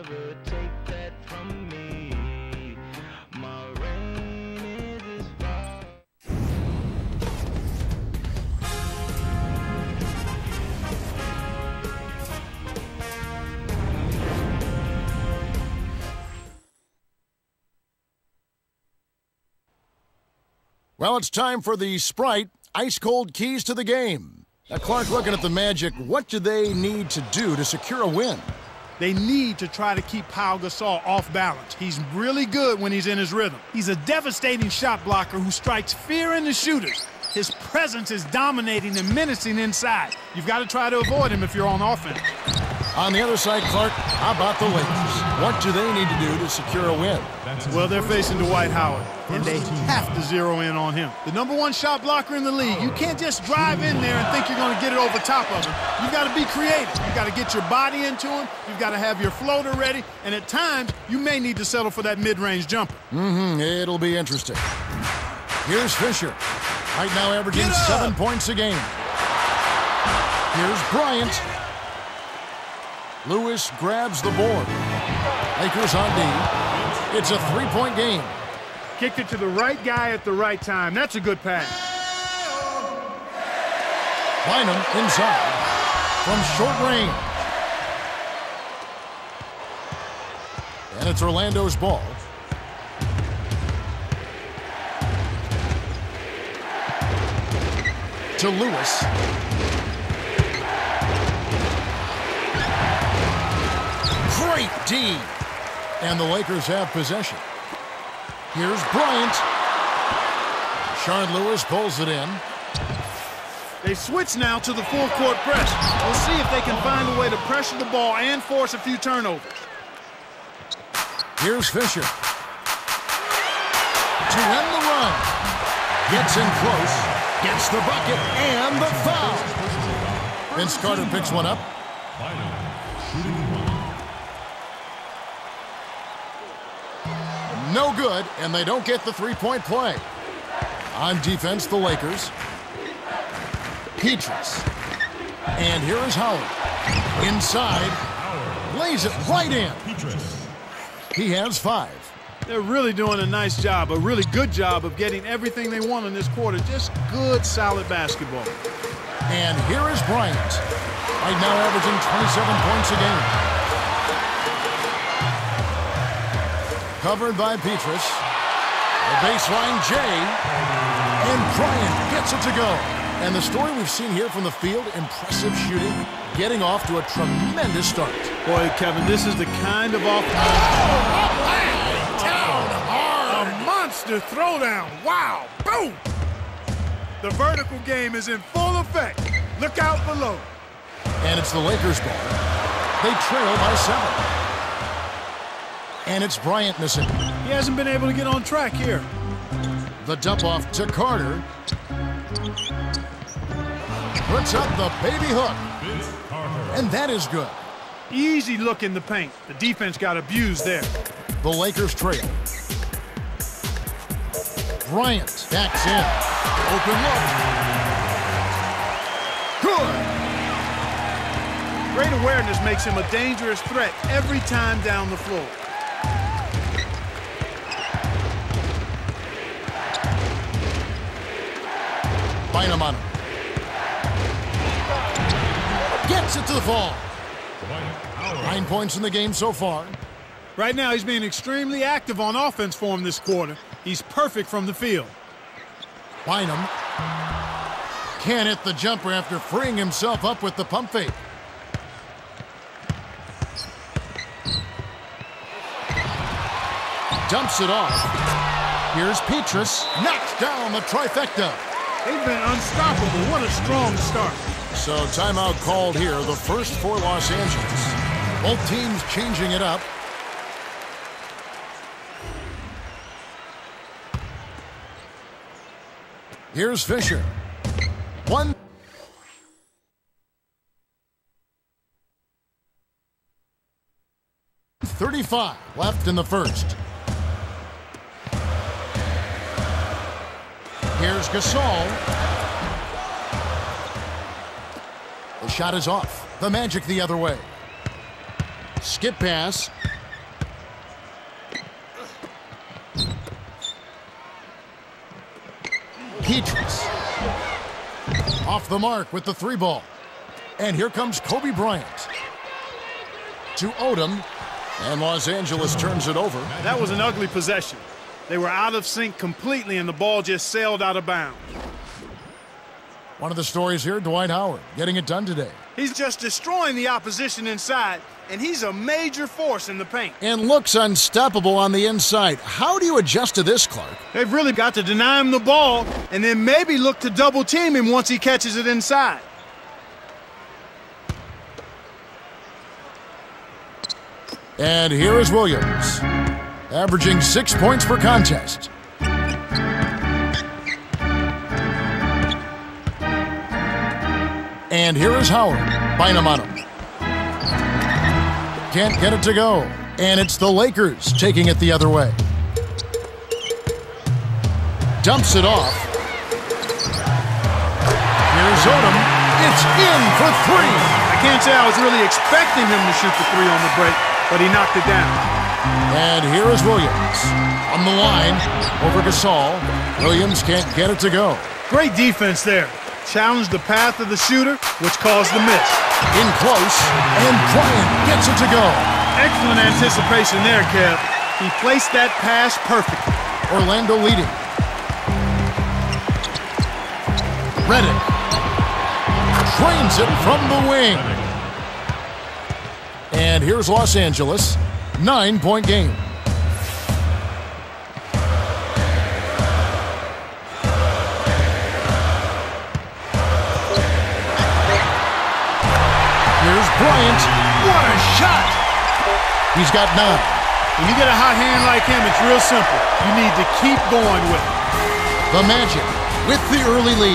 ever take that from me. My reign is as far. Well, it's time for the Sprite ice-cold keys to the game. Now, Clark, looking at the Magic, what do they need to do to secure a win? They need to try to keep Pau Gasol off balance. He's really good when he's in his rhythm. He's a devastating shot blocker who strikes fear in the shooters. His presence is dominating and menacing inside. You've got to try to avoid him if you're on offense. On the other side, Clark, how about the Lakers? What do they need to do to secure a win? Well, they're facing Dwight Howard, and they have to zero in on him. The #1 shot blocker in the league. You can't just drive in there and think you're going to get it over top of him. You've got to be creative. You've got to get your body into him. You've got to have your floater ready. And at times, you may need to settle for that mid-range jumper. It'll be interesting. Here's Fisher. Right now averaging 7 points a game. Here's Bryant. Lewis grabs the board. Lakers on D. It's a three-point game. Kicked it to the right guy at the right time. That's a good pass. Bynum inside from short range. And it's Orlando's ball. To Lewis. Great D. And the Lakers have possession. Here's Bryant. Shard Lewis pulls it in. They switch now to the full-court press. We'll see if they can find a way to pressure the ball and force a few turnovers. Here's Fisher. To end the run. Gets in close. Gets the bucket and the foul. Vince Carter picks one up. No good, and they don't get the three-point play. On defense, the Lakers. Petrus. And here is Howard. Inside. Lays it right in. He has 5. They're really doing a nice job, a really good job of getting everything they want in this quarter. Just good, solid basketball. And here is Bryant. Right now averaging 27 points a game. Covered by Petrus. The baseline, Jay. And Bryant gets it to go. And the story we've seen here from the field, impressive shooting, getting off to a tremendous start. Boy, Kevin, this is the kind of offense. Down hard. A monster throwdown. Wow. Boom. The vertical game is in full effect. Look out below. And it's the Lakers' ball. They trail by 7. And it's Bryant missing. He hasn't been able to get on track here. The dump off to Carter. Puts up the baby hook. And that is good. Easy look in the paint. The defense got abused there. The Lakers trail. Bryant backs in. Open look. Good. Great awareness makes him a dangerous threat every time down the floor. Bynum on him. Gets it to the fall. 9 points in the game so far. Right now, he's being extremely active on offense for him this quarter. He's perfect from the field. Bynum can't hit the jumper after freeing himself up with the pump fake. Dumps it off. Here's Petrus. Knocks down the trifecta. They've been unstoppable. What a strong start. So timeout called here, the first for Los Angeles. Both teams changing it up. Here's Fisher. 1:35 left in the first. Here's Gasol. The shot is off. The Magic the other way. Skip pass. Petrus. Off the mark with the 3 ball. And here comes Kobe Bryant. To Odom. And Los Angeles turns it over. That was an ugly possession. They were out of sync completely, and the ball just sailed out of bounds. One of the stories here, Dwight Howard, getting it done today. He's just destroying the opposition inside, and he's a major force in the paint. And looks unstoppable on the inside. How do you adjust to this, Clark? They've really got to deny him the ball, and then maybe look to double team him once he catches it inside. And here is Williams, averaging 6 points per contest. And here is Howard. Bynum on him. Can't get it to go. And it's the Lakers taking it the other way. Dumps it off. Here's Odom. It's in for 3. I can't say I was really expecting him to shoot the 3 on the break, but he knocked it down. And here is Williams. On the line, over Gasol. Williams can't get it to go. Great defense there. Challenged the path of the shooter, which caused the miss. In close, and Bryant gets it to go. Excellent anticipation there, Kev. He placed that pass perfectly. Orlando leading. Redick trains it from the wing. And here's Los Angeles, 9-point game. Here's Bryant. What a shot! He's got 9. When you get a hot hand like him, it's real simple. You need to keep going with it. The Magic with the early lead.